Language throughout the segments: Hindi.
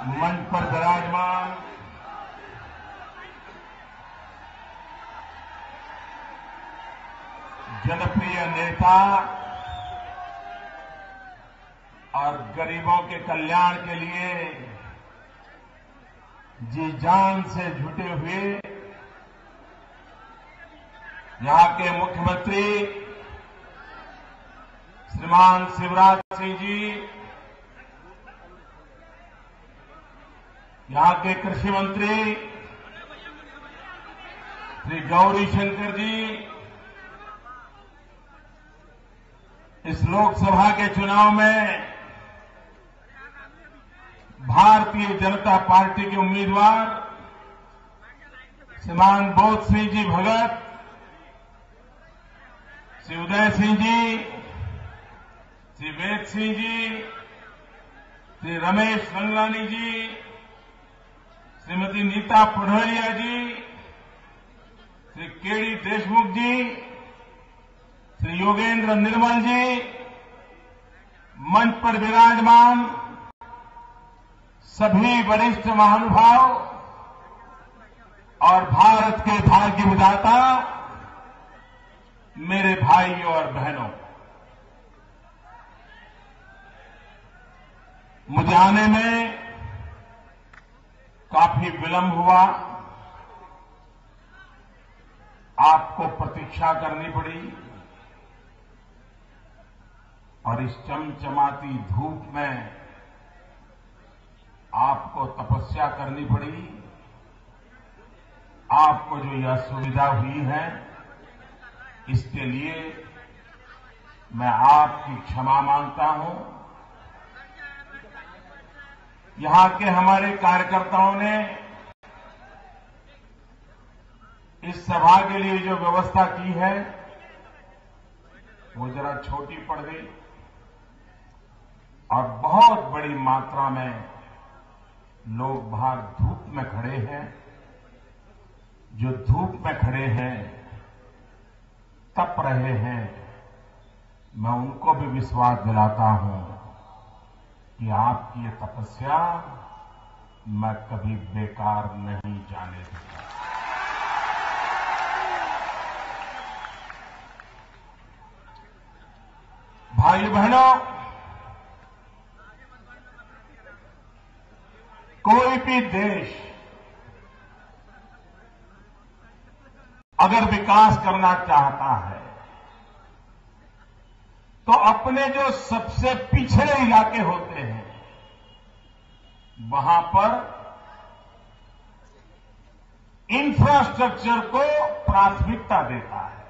मंच पर विराजमान जनप्रिय नेता और गरीबों के कल्याण के लिए जी जान से जुटे हुए यहां के मुख्यमंत्री श्रीमान शिवराज सिंह जी, यहां के कृषि मंत्री श्री गौरीशंकर जी, इस लोकसभा के चुनाव में भारतीय जनता पार्टी के उम्मीदवार श्रीमान बोध सिंह जी भगत, श्री उदय सिंह जी, श्री वेद सिंह जी, श्री रमेश रंगलानी जी, श्रीमती नीता पढ़ोरिया जी, श्री केडी देशमुख जी, श्री योगेंद्र निर्मल जी, मंच पर विराजमान सभी वरिष्ठ महानुभाव और भारत के भाग्य विधाता मेरे भाइयों और बहनों, मुझे आने में काफी विलंब हुआ, आपको प्रतीक्षा करनी पड़ी और इस चमचमाती धूप में आपको तपस्या करनी पड़ी। आपको जो यह सुविधा हुई है इसके लिए मैं आपकी क्षमा मांगता हूं। यहां के हमारे कार्यकर्ताओं ने इस सभा के लिए जो व्यवस्था की है वो जरा छोटी पड़ गई और बहुत बड़ी मात्रा में लोग बाहर धूप में खड़े हैं। जो धूप में खड़े हैं, तप रहे हैं, मैं उनको भी विश्वास दिलाता हूं कि आपकी ये तपस्या मैं कभी बेकार नहीं जाने दूंगा। भाई बहनों, कोई भी देश अगर विकास करना चाहता है तो अपने जो सबसे पिछड़े इलाके होते हैं वहां पर इंफ्रास्ट्रक्चर को प्राथमिकता देता है।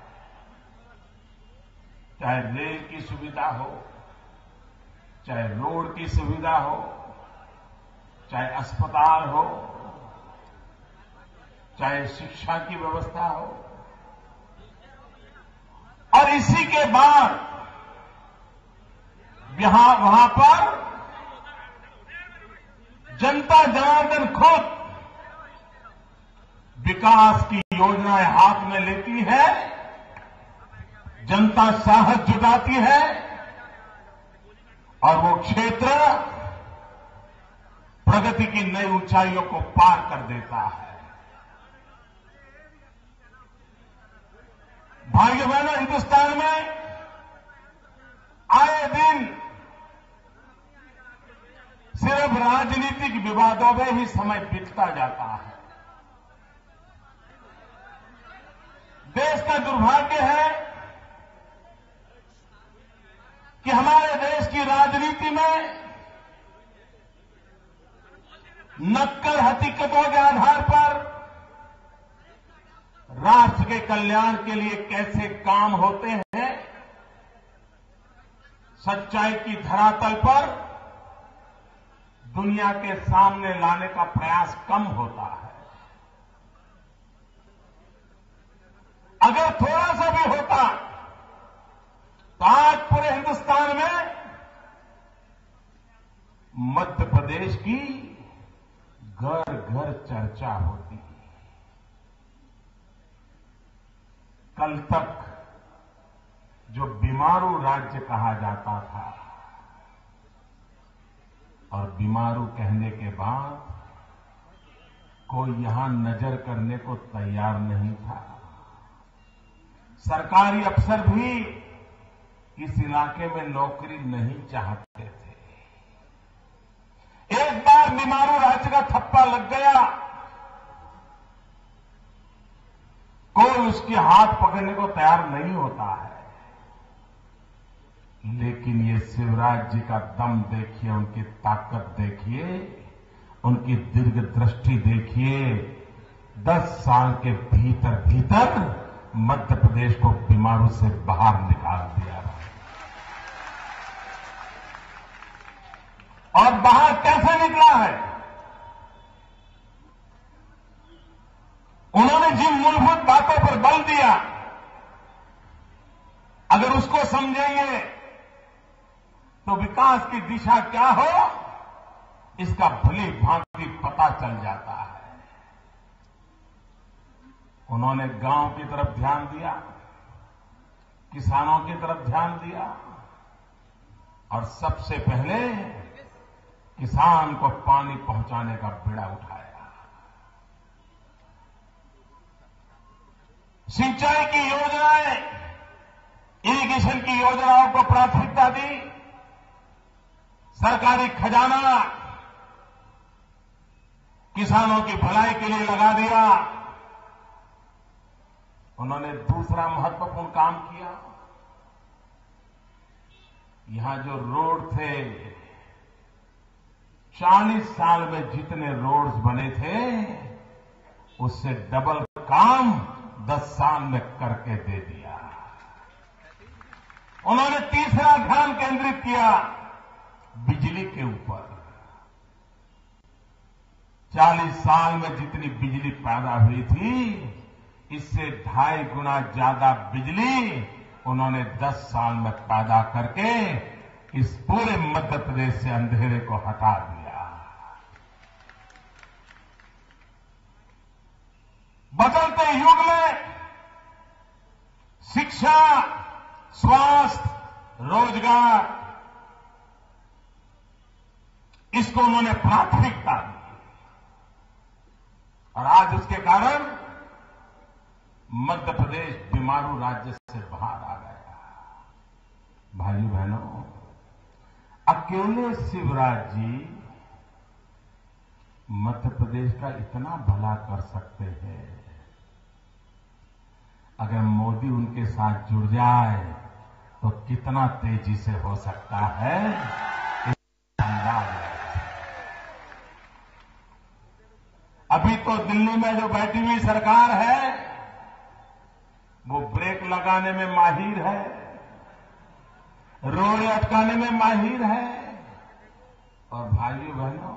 चाहे रेल की सुविधा हो, चाहे रोड की सुविधा हो, चाहे अस्पताल हो, चाहे शिक्षा की व्यवस्था हो, और इसी के बाद वहां पर जनता जनार्दन खुद विकास की योजनाएं हाथ में लेती है, जनता साहस जुटाती है और वो क्षेत्र प्रगति की नई ऊंचाइयों को पार कर देता है। भाइयों बहनों, हिंदुस्तान में आए दिन सिर्फ राजनीतिक विवादों में ही समय बीतता जाता है। देश का दुर्भाग्य है कि हमारे देश की राजनीति में नक्कल हकीकतों के आधार पर राष्ट्र के कल्याण के लिए कैसे काम होते हैं, सच्चाई की धरातल पर दुनिया के सामने लाने का प्रयास कम होता है। अगर थोड़ा सा भी होता तो आज पूरे हिंदुस्तान में मध्य प्रदेश की घर घर चर्चा होती। कल तक जो बीमारू राज्य कहा जाता था, और बीमारू कहने के बाद कोई यहां नजर करने को तैयार नहीं था। सरकारी अफसर भी इस इलाके में नौकरी नहीं चाहते थे। एक बार बीमारू राज्य का थप्पा लग गया, कोई उसके हाथ पकड़ने को तैयार नहीं होता है। लेकिन ये शिवराज जी का दम देखिए, उनकी ताकत देखिए, उनकी दीर्घ दृष्टि देखिए। 10 साल के भीतर भीतर मध्य प्रदेश को बीमारू से बाहर निकाल दिया। और बाहर कैसे निकला है? उन्होंने जिन मूलभूत बातों पर बल दिया, अगर उसको समझेंगे तो विकास की दिशा क्या हो इसका भली भांति पता चल जाता है। उन्होंने गांव की तरफ ध्यान दिया, किसानों की तरफ ध्यान दिया और सबसे पहले किसान को पानी पहुंचाने का बीड़ा उठाया। सिंचाई की योजनाएं, इरिगेशन की योजनाओं को प्राथमिकता दी। सरकारी खजाना किसानों की भलाई के लिए लगा दिया। उन्होंने दूसरा महत्वपूर्ण काम किया, यहां जो रोड थे, 40 साल में जितने रोड्स बने थे उससे डबल काम 10 साल में करके दे दिया। उन्होंने तीसरा ध्यान केंद्रित किया बिजली के ऊपर। 40 साल में जितनी बिजली पैदा हुई थी, इससे 2.5 गुना ज्यादा बिजली उन्होंने 10 साल में पैदा करके इस पूरे मध्य प्रदेश से अंधेरे को हटा दिया। बदलते युग में शिक्षा, स्वास्थ्य, रोजगार, इसको उन्होंने प्राथमिकता दी और आज उसके कारण मध्य प्रदेश बीमारू राज्य से बाहर आ गया। भाइयों बहनों, अकेले शिवराज जी मध्य प्रदेश का इतना भला कर सकते हैं, अगर मोदी उनके साथ जुड़ जाए तो कितना तेजी से हो सकता है, इसका अंदाज है। अभी तो दिल्ली में जो बैठी हुई सरकार है वो ब्रेक लगाने में माहिर है, रोड अटकाने में माहिर है। और भाइयों बहनों,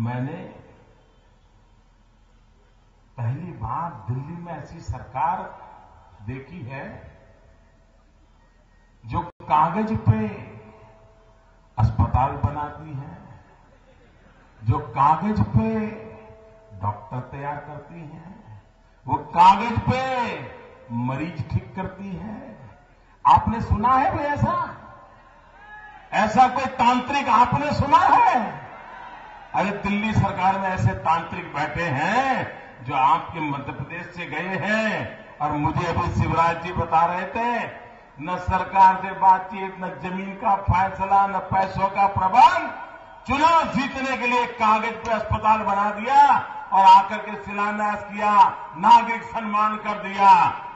मैंने पहली बार दिल्ली में ऐसी सरकार देखी है जो कागज पे अस्पताल बनाती है, जो कागज पे डॉक्टर तैयार करती है, वो कागज पे मरीज ठीक करती है। आपने सुना है भाई ऐसा कोई तांत्रिक आपने सुना है? अरे दिल्ली सरकार में ऐसे तांत्रिक बैठे हैं जो आपके मध्य प्रदेश से गए हैं। और मुझे अभी शिवराज जी बता रहे थे, न सरकार से बातचीत, न जमीन का फैसला, न पैसों का प्रबंध, चुनाव जीतने के लिए कागज पे अस्पताल बना दिया और आकर के शिलान्यास किया, नागरिक सम्मान कर दिया।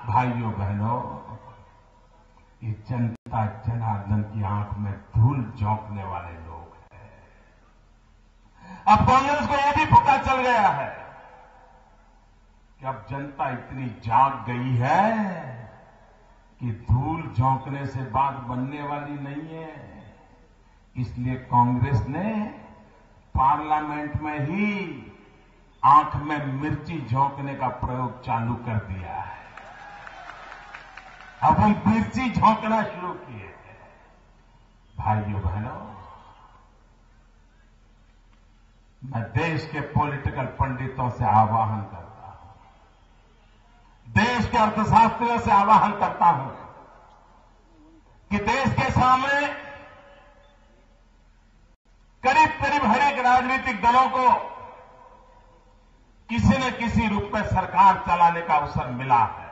भाइयों बहनों, ये जनता जनार्दन की आंख में धूल झोंकने वाले लोग हैं। अब कांग्रेस को यह भी पता चल गया है कि अब जनता इतनी जाग गई है कि धूल झोंकने से बात बनने वाली नहीं है। इसलिए कांग्रेस ने पार्लियामेंट में ही आंख में मिर्ची झोंकने का प्रयोग चालू कर दिया है। अब हम मिर्ची झोंकना शुरू किए हैं। भाइयों बहनों, मैं देश के पॉलिटिकल पंडितों से आह्वान करता हूं, देश के अर्थशास्त्रियों से आह्वान करता हूं कि देश के सामने राजनीतिक दलों को किसी न किसी रूप में सरकार चलाने का अवसर मिला है।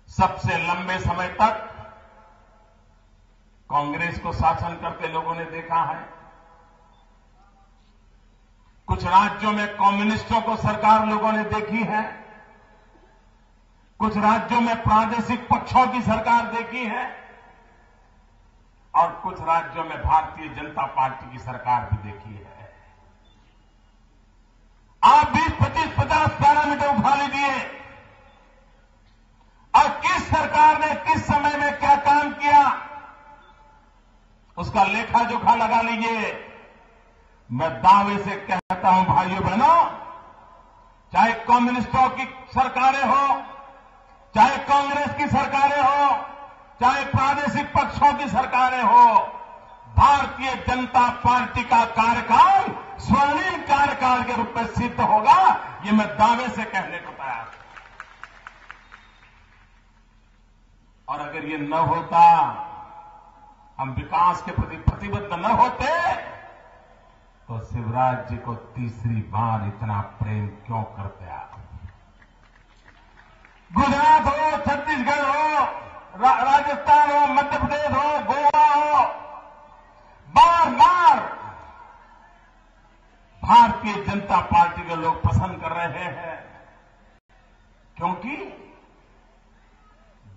सबसे लंबे समय तक कांग्रेस को शासन करते लोगों ने देखा है। कुछ राज्यों में कम्युनिस्टों को सरकार लोगों ने देखी है। कुछ राज्यों में प्रादेशिक पक्षों की सरकार देखी है और कुछ राज्यों में भारतीय जनता पार्टी की सरकार भी देखी है। आप 20, 25, 50 पैरामीटर उठा लीजिए और किस सरकार ने किस समय में क्या काम किया उसका लेखा जोखा लगा लीजिए। मैं दावे से कहता हूं भाइयों बहनों, चाहे कम्युनिस्टों की सरकारें हो, चाहे कांग्रेस की सरकारें हो, चाहे प्रादेशिक पक्षों की सरकारें हो, भारतीय जनता पार्टी का कार्यकाल स्वर्णिम कार्यकाल के रूप में सिद्ध होगा, ये मैं दावे से कहने को तैयार हूं। और अगर ये न होता, हम विकास के प्रति प्रतिबद्ध न होते, तो शिवराज जी को तीसरी बार इतना प्रेम क्यों करते आप? गुजरात हो, छत्तीसगढ़ हो, राजस्थान हो, मध्य प्रदेश हो, गोवा हो, बार बार भारतीय जनता पार्टी के लोग पसंद कर रहे हैं, क्योंकि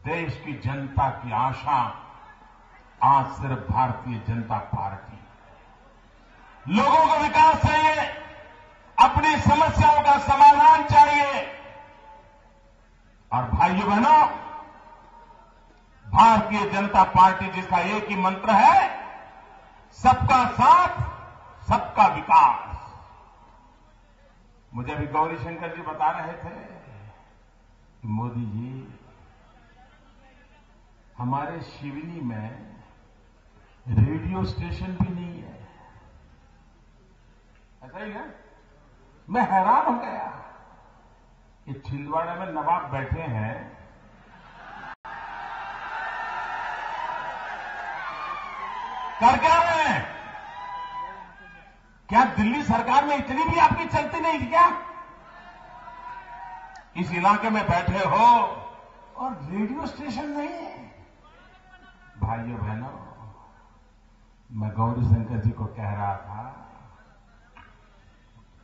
देश की जनता की आशा आज सिर्फ भारतीय जनता पार्टी। लोगों को विकास चाहिए, अपनी समस्याओं का समाधान चाहिए। और भाइयों बहनों, भारतीय जनता पार्टी जिसका एक ही मंत्र है, सबका साथ, सबका विकास। मुझे अभी गौरीशंकर जी बता रहे थे कि मोदी जी, हमारे शिवनी में रेडियो स्टेशन भी नहीं है। ऐसा ही है? मैं हैरान हो गया। ये छिंदवाड़ा में नवाब बैठे हैं, कर क्या रहे हैं? क्या दिल्ली सरकार में इतनी भी आपकी चलती नहीं थी क्या? इस इलाके में बैठे हो और रेडियो स्टेशन नहीं है। भाइयों बहनों, मैं गौरीशंकर जी को कह रहा था,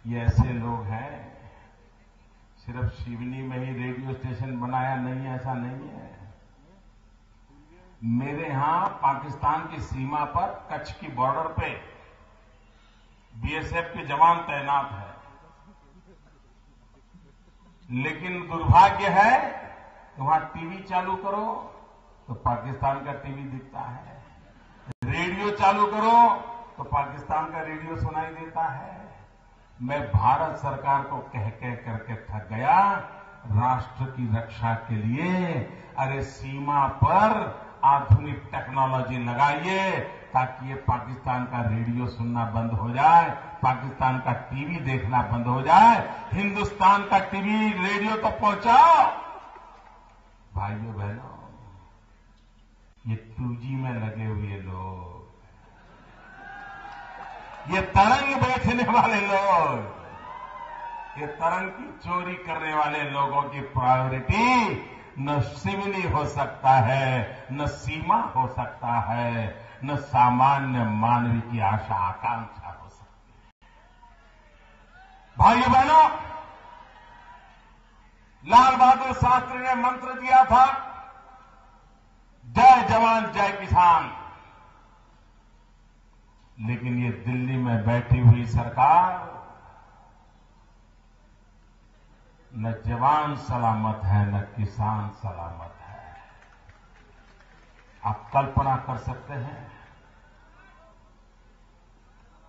ये ऐसे लोग हैं, सिर्फ शिवनी में ही रेडियो स्टेशन बनाया नहीं है, ऐसा नहीं है। मेरे यहां पाकिस्तान की सीमा पर कच्छ की बॉर्डर पे बीएसएफ के जवान तैनात है, लेकिन दुर्भाग्य है कि वहां टीवी चालू करो तो पाकिस्तान का टीवी दिखता है, रेडियो चालू करो तो पाकिस्तान का रेडियो सुनाई देता है। मैं भारत सरकार को कह कह करके थक गया, राष्ट्र की रक्षा के लिए अरे सीमा पर आधुनिक टेक्नोलॉजी लगाइए ताकि ये पाकिस्तान का रेडियो सुनना बंद हो जाए, पाकिस्तान का टीवी देखना बंद हो जाए, हिंदुस्तान का टीवी रेडियो तो पहुंचाओ। भाइयों बहनों, ये 2G में लगे हुए लोग, ये तरंग बेचने वाले लोग, ये तरंग की चोरी करने वाले लोगों की प्रायोरिटी न सिविली हो सकता है, न सीमा हो सकता है, न सामान्य मानवीय की आशा आकांक्षा हो सकती है। भाइयों बहनों, लाल बहादुर शास्त्री ने मंत्र दिया था, जय जवान जय किसान। लेकिन ये दिल्ली में बैठी हुई सरकार, न जवान सलामत है न किसान सलामत है। आप कल्पना कर सकते हैं,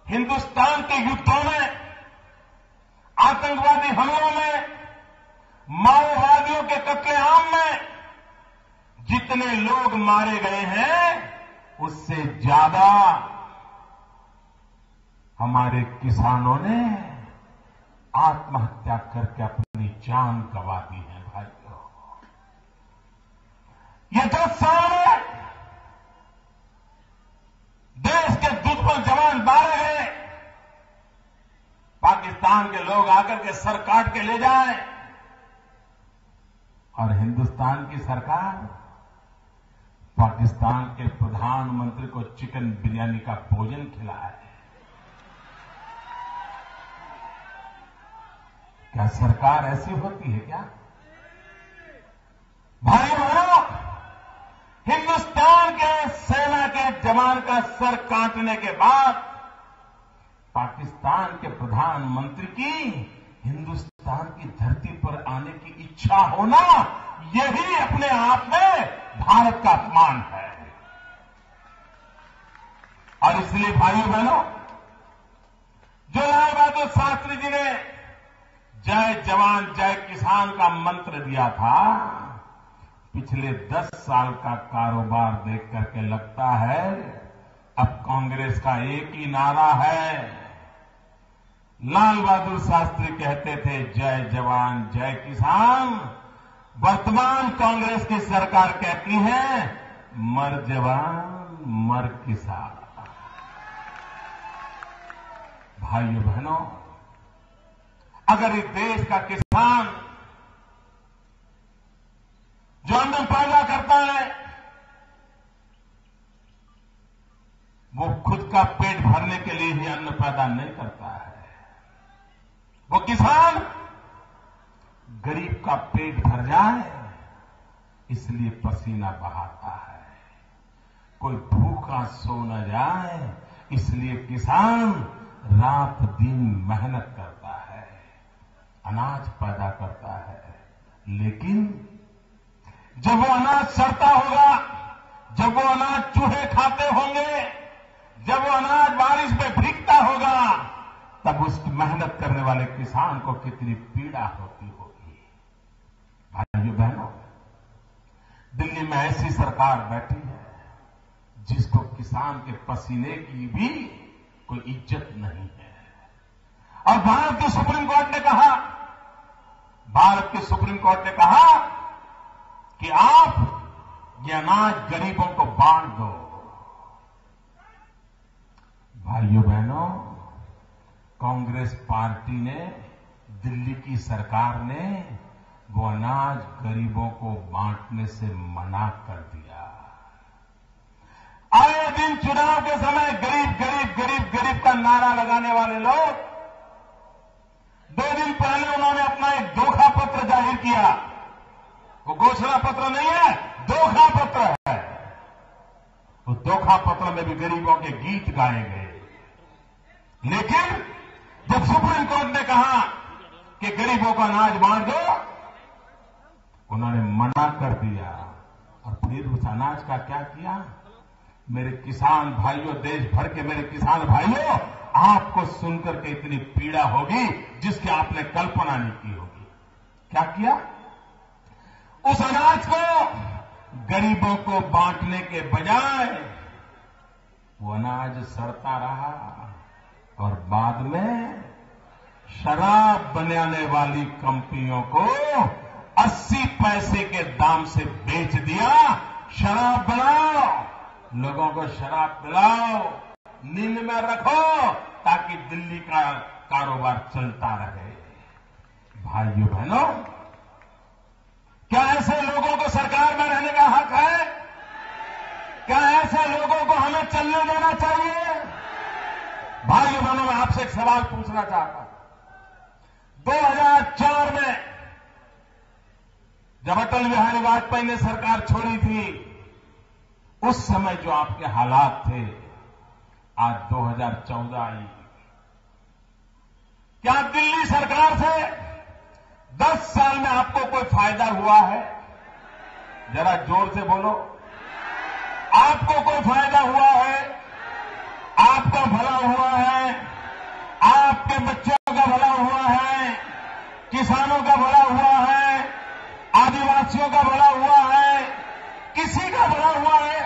हिंदुस्तान के युद्धों में, आतंकवादी हमलों में, माओवादियों के कत्लेआम में जितने लोग मारे गए हैं, उससे ज्यादा हमारे किसानों ने आत्महत्या करके अपनी जान गंवा दी है। भाइयों, ये 10 साल में देश के दुश्मन जवान मारे गए, पाकिस्तान के लोग आकर के सर काट के ले जाए और हिंदुस्तान की सरकार पाकिस्तान के प्रधानमंत्री को चिकन बिरयानी का भोजन खिलाए। क्या सरकार ऐसी होती है क्या? भाई बहनों, हिंदुस्तान के सेना के जवान का सर काटने के बाद पाकिस्तान के प्रधानमंत्री की हिंदुस्तान की धरती पर आने की इच्छा होना, यही अपने आप में भारत का अपमान है। और इसलिए भाइयों बहनों, जो लाल बहादुर शास्त्री जी ने जय जवान जय किसान का मंत्र दिया था, पिछले 10 साल का कारोबार देख करके लगता है अब कांग्रेस का एक ही नारा है। लाल बहादुर शास्त्री कहते थे जय जवान जय किसान, वर्तमान कांग्रेस की सरकार कहती है मर जवान मर किसान। भाइयों बहनों, अगर इस देश का किसान जो अन्न पैदा करता है वो खुद का पेट भरने के लिए ही अन्न पैदा नहीं करता है, वो किसान गरीब का पेट भर जाए इसलिए पसीना बहाता है, कोई भूखा सो न जाए इसलिए किसान रात दिन मेहनत करता है, अनाज पैदा करता है। लेकिन जब वो अनाज सड़ता होगा, जब वो अनाज चूहे खाते होंगे, जब वो अनाज बारिश में भीगता होगा, तब उस मेहनत करने वाले किसान को कितनी पीड़ा होती होगी। भाइयों बहनों, दिल्ली में ऐसी सरकार बैठी है जिसको किसान के पसीने की भी कोई इज्जत नहीं है। और भारत की सुप्रीम कोर्ट ने कहा कि आप ये अनाज गरीबों को बांट दो। भाइयों बहनों, कांग्रेस पार्टी ने, दिल्ली की सरकार ने वो अनाज गरीबों को बांटने से मना कर दिया। आए दिन चुनाव के समय गरीब गरीब गरीब गरीब का नारा लगाने वाले लोग, 2 दिन पहले उन्होंने अपना एक धोखा पत्र जाहिर किया। वो घोषणा पत्र नहीं है, धोखा पत्र है। उस धोखा पत्र में भी गरीबों के गीत गाए गए। लेकिन जब सुप्रीम कोर्ट ने कहा कि गरीबों का अनाज बांट दो, उन्होंने मना कर दिया। और फिर उस अनाज का क्या किया? मेरे किसान भाइयों, देश भर के मेरे किसान भाइयों, आपको सुनकर के इतनी पीड़ा होगी जिसकी आपने कल्पना नहीं की होगी। क्या किया? उस अनाज को गरीबों को बांटने के बजाय वो अनाज सड़ता रहा और बाद में शराब बनाने वाली कंपनियों को 80 पैसे के दाम से बेच दिया। शराब बनाओ, लोगों को शराब पिलाओ, नींद में रखो ताकि दिल्ली का कारोबार चलता रहे। भाइयों बहनों, क्या ऐसे लोगों को सरकार में रहने का हक है? क्या ऐसे लोगों को हमें चलने देना चाहिए? भाइयों बहनों, मैं आपसे एक सवाल पूछना चाहता हूं। 2004 में जब अटल बिहारी वाजपेयी ने सरकार छोड़ी थी, उस समय जो आपके हालात थे, आज 2014 आई। क्या दिल्ली सरकार से 10 साल में आपको कोई फायदा हुआ है? जरा जोर से बोलो। आपको कोई फायदा हुआ है? आपका भला हुआ है? आपके बच्चों का भला हुआ है? किसानों का भला हुआ है? आदिवासियों का भला हुआ है? किसी का भला हुआ है?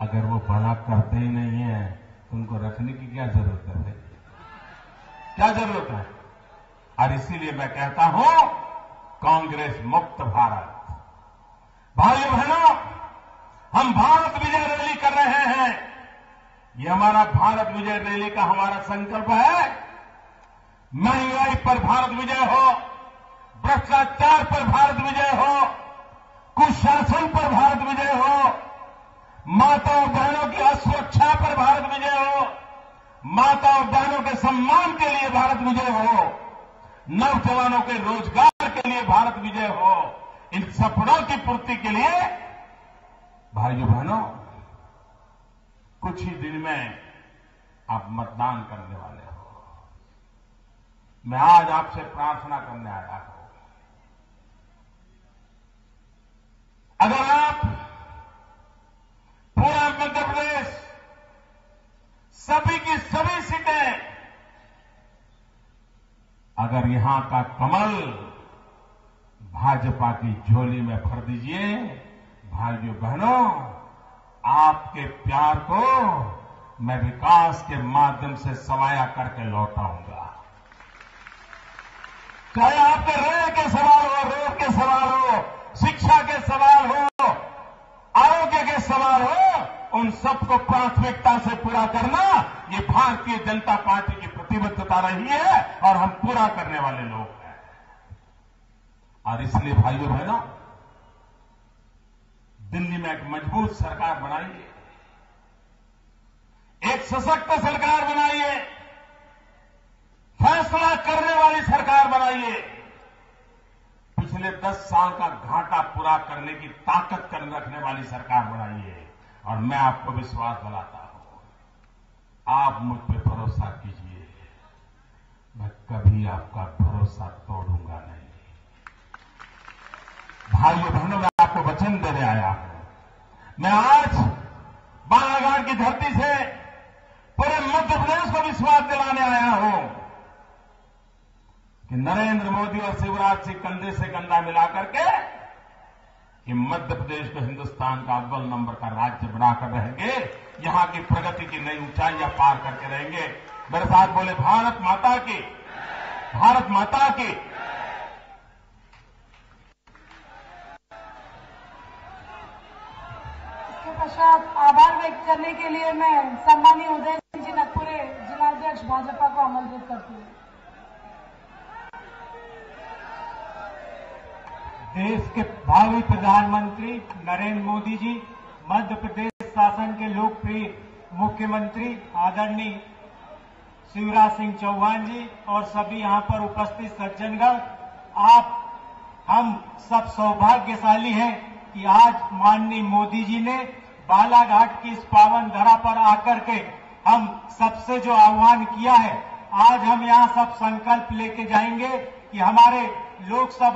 अगर वो भला करते ही नहीं है तो उनको रखने की क्या जरूरत है? क्या जरूरत है? और इसीलिए मैं कहता हूं, कांग्रेस मुक्त भारत। भाइयों बहनों, हम भारत विजय रैली कर रहे हैं। ये हमारा भारत विजय रैली का हमारा संकल्प है महंगाई पर भारत विजय हो, भ्रष्टाचार पर भारत विजय हो, कुशासन पर भारत विजय हो, माता और बहनों की असुरक्षा पर भारत विजय हो, माता और बहनों के सम्मान के लिए भारत विजय हो, नौजवानों के रोजगार के लिए भारत विजय हो। इन सपनों की पूर्ति के लिए भाइयों बहनों, कुछ ही दिन में आप मतदान करने वाले हो। मैं आज आपसे प्रार्थना करने आया हूं, अगर आप पूरा मध्य प्रदेश, सभी की सभी सीटें, अगर यहां का कमल भाजपा की झोली में भर दीजिए, भाइयों बहनों, आपके प्यार को मैं विकास के माध्यम से सवाया करके लौटाऊंगा। चाहे आपके रेल के सवाल हो, रोड के सवाल हो, शिक्षा के सवाल हो, आरोग्य के सवाल हो, उन सबको प्राथमिकता से पूरा करना ये भारतीय जनता पार्टी की प्रतिबद्धता रही है और हम पूरा करने वाले लोग हैं। और इसलिए भाइयों बहनों, दिल्ली में एक मजबूत सरकार बनाइए, एक सशक्त सरकार बनाइए, फैसला करने वाली सरकार बनाइए, पिछले 10 साल का घाटा पूरा करने की ताकत रखने वाली सरकार बनाइए। और मैं आपको विश्वास दिलाता हूं, आप मुझ पर भरोसा कीजिए, मैं कभी आपका भरोसा तोड़ूंगा नहीं। भाइयों बहनों, मैं आपको वचन देने आया हूं। मैं आज बालाघाट की धरती से पूरे मध्य प्रदेश को विश्वास दिलाने आया हूं कि नरेंद्र मोदी और शिवराज सिंह कंधे से कंधा मिलाकर के कि मध्य प्रदेश को हिंदुस्तान का अव्वल नंबर का राज्य बनाकर रहेंगे, यहां की प्रगति की नई ऊंचाइयां पार करके रहेंगे। मेरे साथ बोले, भारत माता की, भारत माता की। इसके पश्चात आभार व्यक्त करने के लिए मैं सम्मानीय उदय सिंह जी नागपुरे, जिलाध्यक्ष भाजपा को आमंत्रित करती हूं। देश के भावी प्रधानमंत्री नरेंद्र मोदी जी, मध्य प्रदेश शासन के लोकप्रिय मुख्यमंत्री आदरणीय शिवराज सिंह चौहान जी और सभी यहां पर उपस्थित सज्जनगण, हम सब सौभाग्यशाली हैं कि आज माननीय मोदी जी ने बालाघाट की इस पावन धरा पर आकर के हम सबसे जो आह्वान किया है, आज हम यहां सब संकल्प लेके जाएंगे कि हमारे लोकसभा